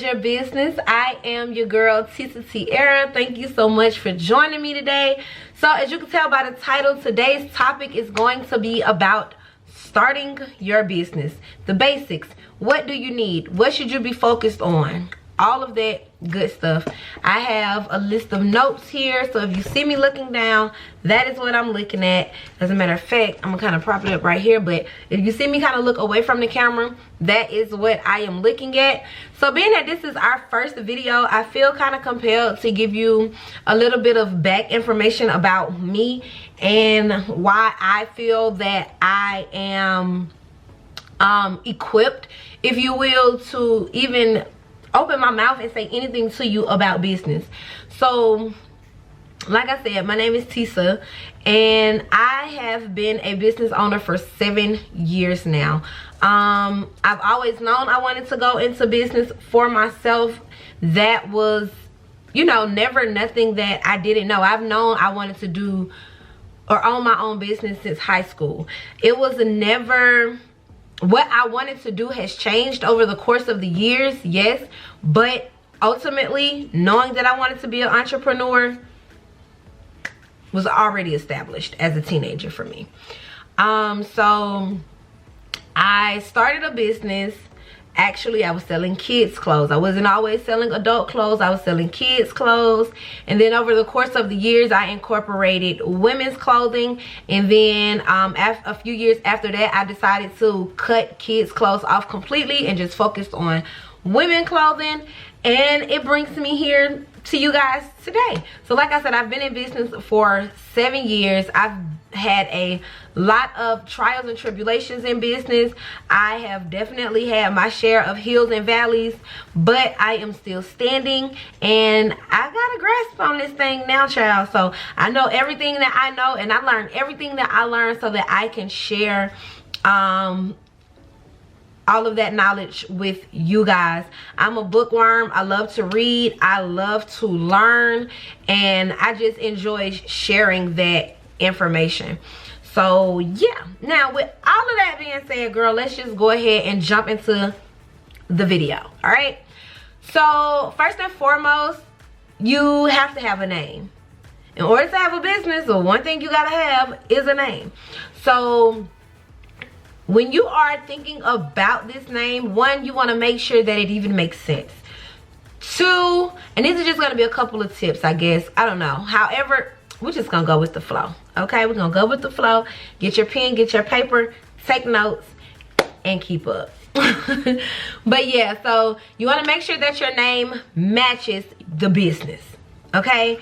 your business. I am your girl, Tesa Tiara. Thank you so much for joining me today. So as you can tell by the title, today's topic is going to be about starting your business. The basics. What do you need? What should you be focused on? All of that good stuff. I have a list of notes here, so if you see me looking down, that is what I'm looking at. As a matter of fact, I'm gonna kind of prop it up right here, but if you see me kind of look away from the camera, that is what I am looking at. So being that this is our first video, I feel kind of compelled to give you a little bit of back information about me and why I feel that I am equipped, if you will, to even open my mouth and say anything to you about business. So like I said, my name is Tesa and I have been a business owner for 7 years now. I've always known I wanted to go into business for myself. That was, you know, never nothing that I didn't know. I've known I wanted to do or own my own business since high school. It was never, what I wanted to do has changed over the course of the years, yes, but ultimately knowing that I wanted to be an entrepreneur was already established as a teenager for me. So I started a business. Actually, I was selling kids clothes. I wasn't always selling adult clothes. I was selling kids clothes. And then over the course of the years, I incorporated women's clothing. And then a few years after that, I decided to cut kids clothes off completely and just focus on women clothing. And it brings me here to you guys today. So like I said, I've been in business for 7 years. I've had a lot of trials and tribulations in business. I have definitely had my share of hills and valleys, but I am still standing and I got a grasp on this thing now, child. So I know everything that I know, and I learned everything that I learned so that I can share all of that knowledge with you guys. I'm a bookworm. I love to read. I love to learn, and I just enjoy sharing that information. So yeah, now with all of that being said, girl, let's just go ahead and jump into the video. All right, so first and foremost, you have to have a name. In order to have a business, the one thing you gotta have is a name. So when you are thinking about this name, one, you want to make sure that it even makes sense. Two, and these are just going to be a couple of tips, I guess. I don't know. However, we're just going to go with the flow. Okay, we're going to go with the flow. Get your pen, get your paper, take notes, and keep up. But yeah, so you want to make sure that your name matches the business. Okay,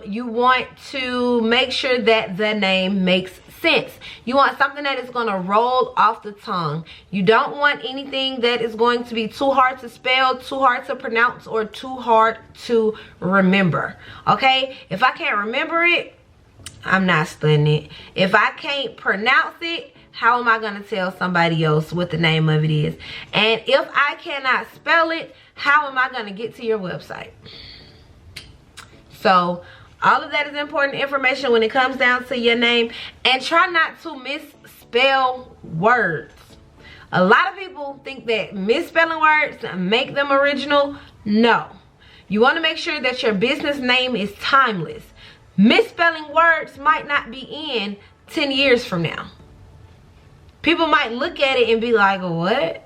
you want to make sure that the name makes sense. You want something that is going to roll off the tongue. You don't want anything that is going to be too hard to spell, too hard to pronounce, or too hard to remember. Okay, if I can't remember it, I'm not studying it. If I can't pronounce it, how am I going to tell somebody else what the name of it is? And if I cannot spell it, how am I going to get to your website? So all of that is important information when it comes down to your name. And try not to misspell words. A lot of people think that misspelling words make them original. No. You want to make sure that your business name is timeless. Misspelling words might not be in 10 years from now. People might look at it and be like, what?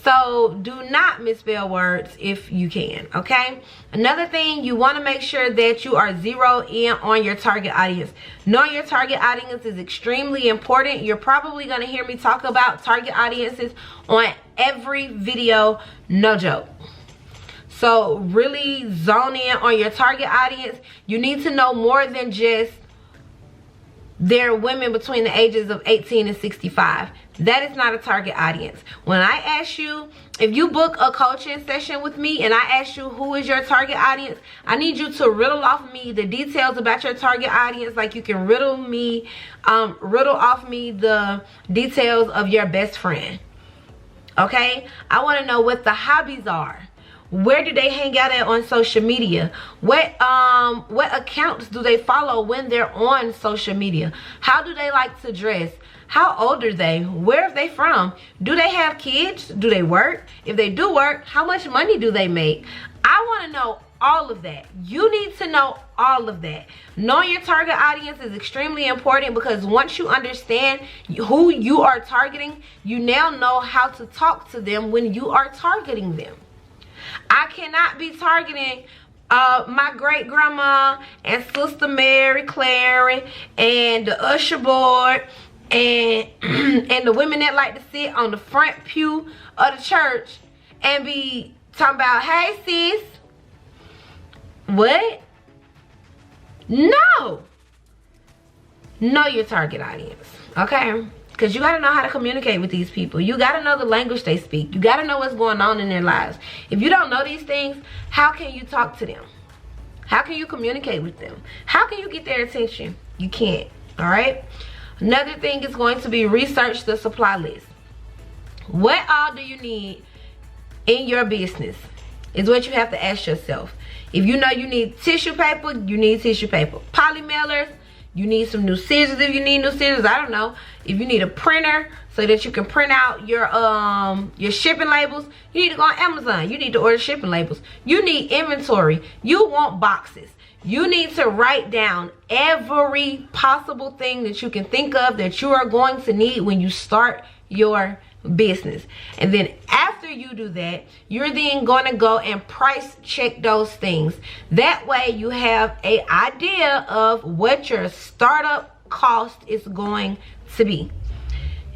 So do not misspell words if you can, okay? Another thing, you want to make sure that you are zeroed in on your target audience. Knowing your target audience is extremely important. You're probably going to hear me talk about target audiences on every video, no joke. So really zone in on your target audience. You need to know more than just they're women between the ages of 18 and 65. That is not a target audience. When I ask you, if you book a coaching session with me and I ask you who is your target audience, I need you to riddle off me the details about your target audience, like you can riddle off me the details of your best friend. Okay? I want to know what the hobbies are. Where do they hang out at on social media? What accounts do they follow when they're on social media? How do they like to dress? How old are they? Where are they from? Do they have kids? Do they work? If they do work, how much money do they make? I want to know all of that. You need to know all of that. Knowing your target audience is extremely important, because once you understand who you are targeting, you now know how to talk to them when you are targeting them. I cannot be targeting my great grandma and Sister Mary Clary and the usher board and and the women that like to sit on the front pew of the church and be talking about, hey sis. What? No. Know your target audience, okay? Because you got to know how to communicate with these people. You got to know the language they speak. You got to know what's going on in their lives. If you don't know these things, how can you talk to them? How can you communicate with them? How can you get their attention? You can't, all right? Another thing is going to be research the supply list. What all do you need in your business is what you have to ask yourself. If you know you need tissue paper, you need tissue paper. Poly mailers, you need some new scissors if you need new scissors. I don't know. If you need a printer so that you can print out your shipping labels, you need to go on Amazon. You need to order shipping labels. You need inventory. You want boxes. You need to write down every possible thing that you can think of that you are going to need when you start your business. And then after you do that, you're then going to go and price check those things. That way you have an idea of what your startup cost is going to be.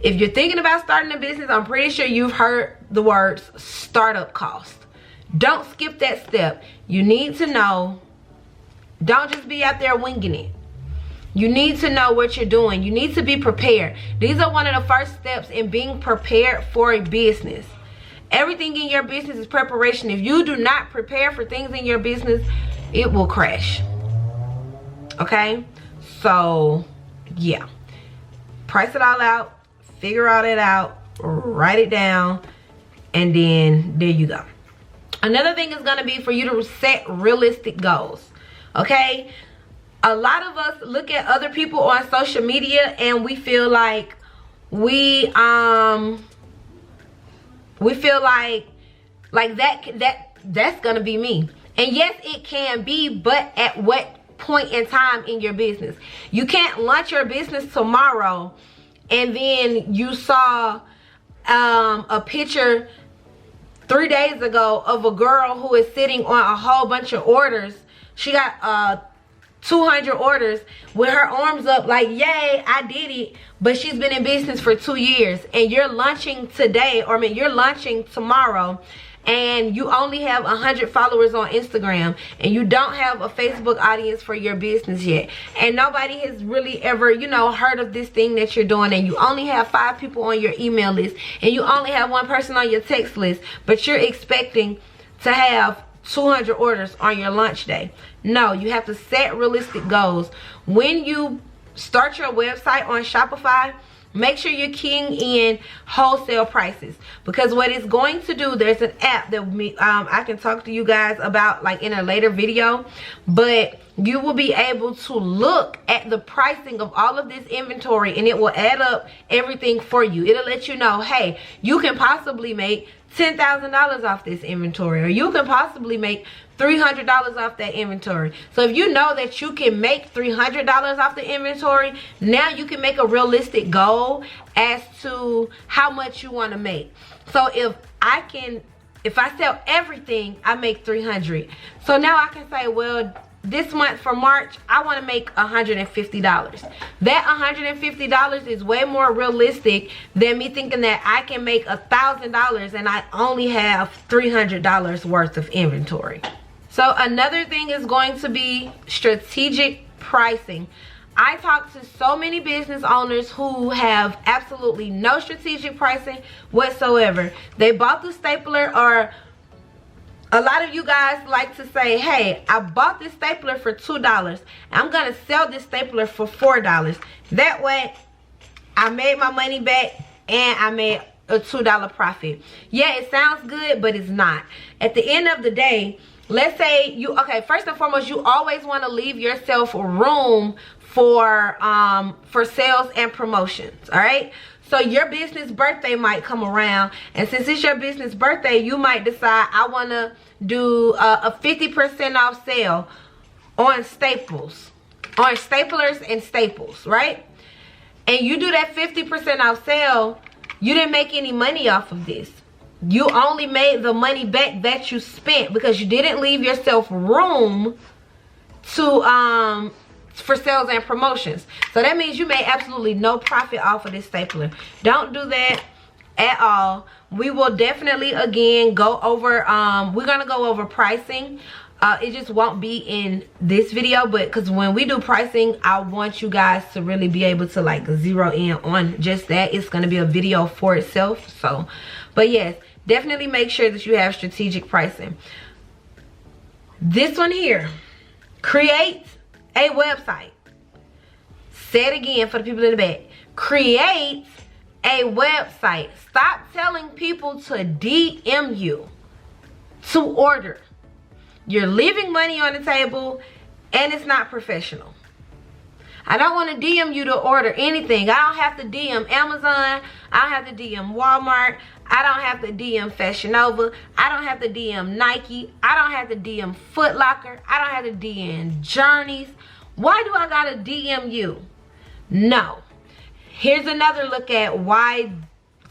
If you're thinking about starting a business, I'm pretty sure you've heard the words startup cost. Don't skip that step. You need to know. Don't just be out there winging it. You need to know what you're doing. You need to be prepared. These are one of the first steps in being prepared for a business. Everything in your business is preparation. If you do not prepare for things in your business, it will crash. Okay? So, yeah. Price it all out. Figure all that out. Write it down. And then there you go. Another thing is going to be for you to set realistic goals. Okay? A lot of us look at other people on social media and we feel like that's gonna be me. And yes, it can be, but at what point in time in your business? You can't launch your business tomorrow and then you saw a picture 3 days ago of a girl who is sitting on a whole bunch of orders. She got 200 orders with her arms up like, yay, I did it. But she's been in business for 2 years, and you're launching today, or I mean you're launching tomorrow, and you only have 100 followers on Instagram, and you don't have a Facebook audience for your business yet, and nobody has really ever, you know, heard of this thing that you're doing, and you only have 5 people on your email list, and you only have 1 person on your text list, but you're expecting to have 200 orders on your launch day. No, you have to set realistic goals. When you start your website on Shopify, make sure you're keying in wholesale prices, because what it's going to do, there's an app that I can talk to you guys about like in a later video, but you will be able to look at the pricing of all of this inventory and it will add up everything for you. It'll let you know, hey, you can possibly make $10,000 off this inventory, or you can possibly make $300 off that inventory. So if you know that you can make $300 off the inventory, now you can make a realistic goal as to how much you want to make. So if I sell everything, I make $300. So now I can say, well, this month for March, I want to make $150. That $150 is way more realistic than me thinking that I can make $1,000 and I only have $300 worth of inventory. So another thing is going to be strategic pricing. I talk to so many business owners who have absolutely no strategic pricing whatsoever. They bought the stapler, or a lot of you guys like to say, hey, I bought this stapler for $2. I'm going to sell this stapler for $4. That way, I made my money back and I made a $2 profit. Yeah, it sounds good, but it's not. At the end of the day, let's say you, okay, first and foremost, you always want to leave yourself room for sales and promotions. All right, so your business birthday might come around, and since it's your business birthday, you might decide, I want to do a 50% off sale on staples, on staplers and staples, right? And you do that 50% off sale, you didn't make any money off of this. You only made the money back that you spent because you didn't leave yourself room to for sales and promotions. So that means you made absolutely no profit off of this stapler. Don't do that at all. We will definitely again go over we're gonna go over pricing. It just won't be in this video, but because when we do pricing, I want you guys to really be able to like zero in on just that. It's going to be a video for itself. So, but yes, definitely make sure that you have strategic pricing. This one here, create a website. Say it again for the people in the back. Create a website. Stop telling people to DM you to order. You're leaving money on the table and it's not professional. I don't want to DM you to order anything. I don't have to DM Amazon. I don't have to DM Walmart. I don't have to DM Fashion Nova. I don't have to DM Nike. I don't have to DM Foot Locker. I don't have to DM Journeys. Why do I gotta DM you? No. Here's another look at why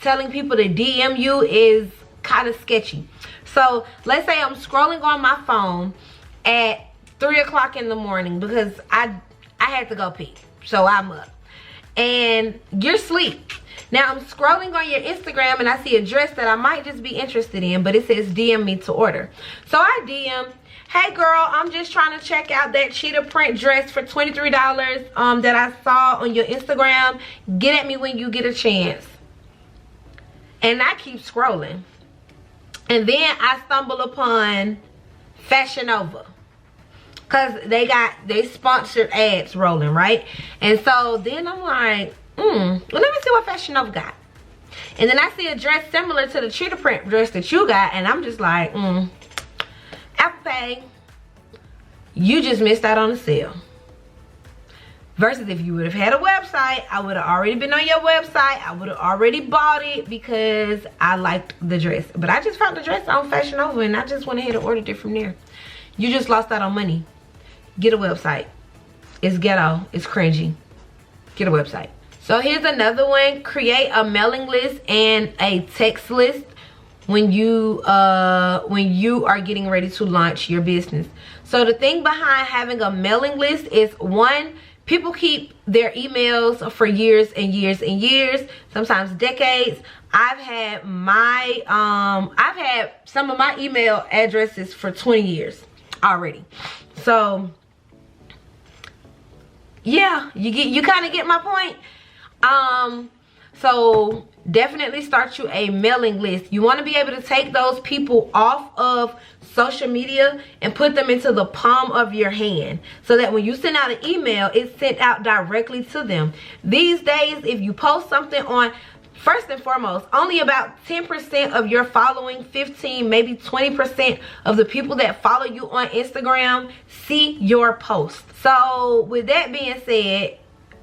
telling people to DM you is kind of sketchy. So let's say I'm scrolling on my phone at 3 o'clock in the morning because I had to go pee, so I'm up, and you're asleep. Now I'm scrolling on your Instagram and I see a dress that I might just be interested in, but it says DM me to order. So I DM, hey girl, I'm just trying to check out that cheetah print dress for $23 that I saw on your Instagram. Get at me when you get a chance. And I keep scrolling. And then I stumble upon Fashion Nova, because they sponsored ads rolling, right? And so then I'm like, well, let me see what Fashion Nova got. And then I see a dress similar to the cheetah print dress that you got, and I'm just like, Apple Pay, you just missed out on a sale. Versus if you would have had a website, I would have already been on your website. I would have already bought it because I liked the dress. But I just found the dress on Fashion Nova and I just went ahead and ordered it from there. You just lost out on money. Get a website. It's ghetto. It's cringy. Get a website. So here's another one. Create a mailing list and a text list when you are getting ready to launch your business. So the thing behind having a mailing list is, one, people keep their emails for years and years and years, sometimes decades. I've had some of my email addresses for 20 years already. So yeah, you kind of get my point. So definitely start you a mailing list. You want to be able to take those people off of social media and put them into the palm of your hand, so that when you send out an email, it's sent out directly to them. These days, if you post something on, first and foremost, only about 10% of your following, 15, maybe 20% of the people that follow you on Instagram see your post. So with that being said,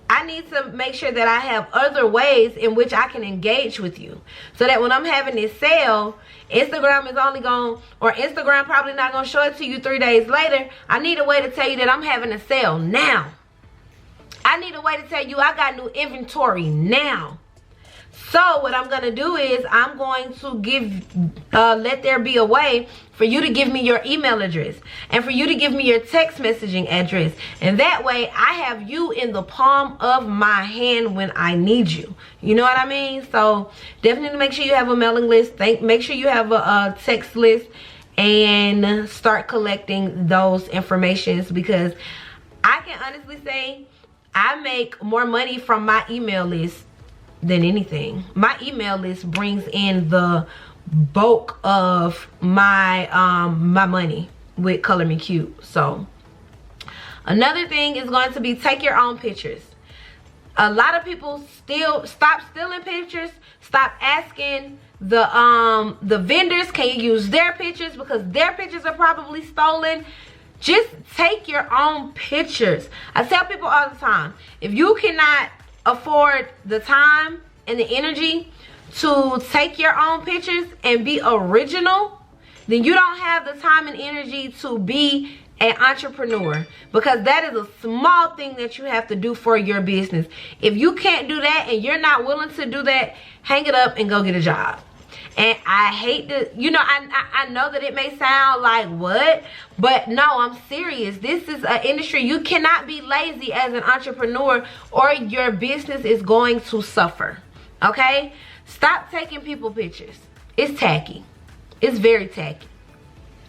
I need to make sure that I have other ways in which I can engage with you, so that when I'm having this sale, Instagram is only going, or Instagram probably not going to show it to you 3 days later. I need a way to tell you that I'm having a sale now. I need a way to tell you I got new inventory now. So what I'm going to do is I'm going to let there be a way for you to give me your email address and for you to give me your text messaging address. And that way I have you in the palm of my hand when I need you. You know what I mean? So definitely make sure you have a mailing list. Make sure you have a text list and start collecting those informations, because I can honestly say I make more money from my email list than anything. My email list brings in the bulk of my my money with Color Me Cute. So another thing is going to be take your own pictures. A lot of people still stop stealing pictures. Stop asking the vendors, can you use their pictures, because their pictures are probably stolen. Just take your own pictures. I tell people all the time, if you cannot afford the time and the energy to take your own pictures and be original, then you don't have the time and energy to be an entrepreneur, because that is a small thing that you have to do for your business. If you can't do that and you're not willing to do that, hang it up and go get a job. And I hate to, you know, I know that it may sound like what, but no, I'm serious. This is an industry. You cannot be lazy as an entrepreneur, or your business is going to suffer. Okay? Stop taking people pictures. It's tacky. It's very tacky.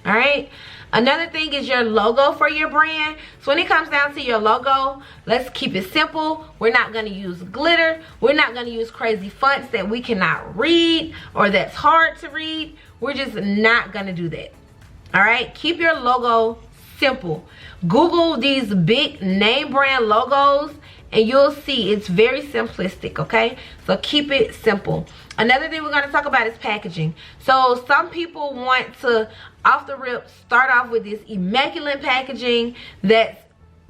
All right? Another thing is your logo for your brand. So when it comes down to your logo, let's keep it simple. We're not going to use glitter. We're not going to use crazy fonts that we cannot read or that's hard to read. We're just not going to do that. All right? Keep your logo simple. Google these big name brand logos and you'll see it's very simplistic, okay? So keep it simple. Another thing we're going to talk about is packaging. So some people want to, off the rip, start off with this immaculate packaging that's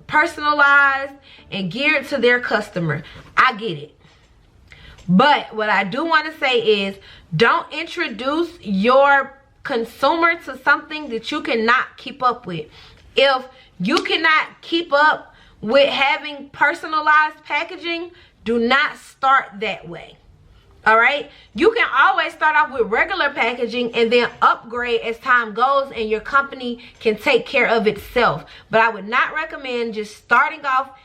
personalized and geared to their customer. I get it. But what I do want to say is, don't introduce your consumer to something that you cannot keep up with. If you cannot keep up with having personalized packaging, do not start that way. All right? You can always start off with regular packaging and then upgrade as time goes, and your company can take care of itself. But I would not recommend just starting off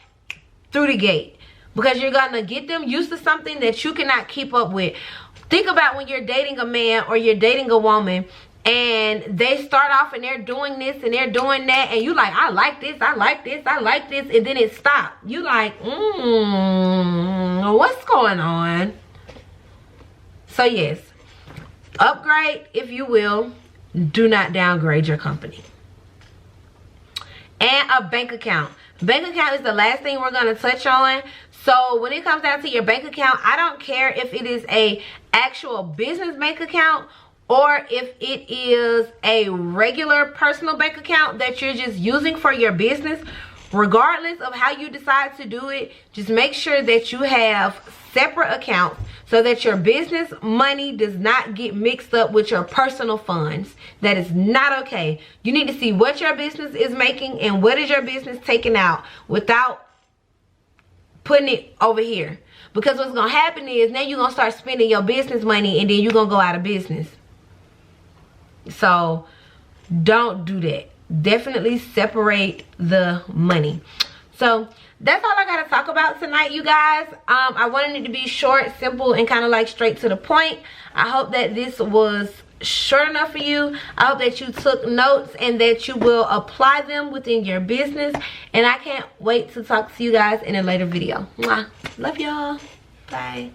through the gate, because you're going to get them used to something that you cannot keep up with. Think about when you're dating a man or you're dating a woman, and they start off and they're doing this and they're doing that, and you like, I like this, I like this, I like this, and then it stops. You like, what's going on? So yes, upgrade if you will. Do not downgrade your company. And a bank account. Bank account is the last thing we're going to touch on. So when it comes down to your bank account, I don't care if it is a actual business bank account or if it is a regular personal bank account that you're just using for your business. Regardless of how you decide to do it, just make sure that you have separate accounts so that your business money does not get mixed up with your personal funds. That is not okay. You need to see what your business is making and what is your business taking out without putting it over here. Because what's going to happen is now you're going to start spending your business money and then you're going to go out of business. So don't do that. Definitely separate the money. So that's all I gotta talk about tonight, you guys. I wanted it to be short, simple, and kind of like straight to the point. I hope that this was short enough for you. I hope that you took notes and that you will apply them within your business. And I can't wait to talk to you guys in a later video. Mwah. Love y'all. Bye.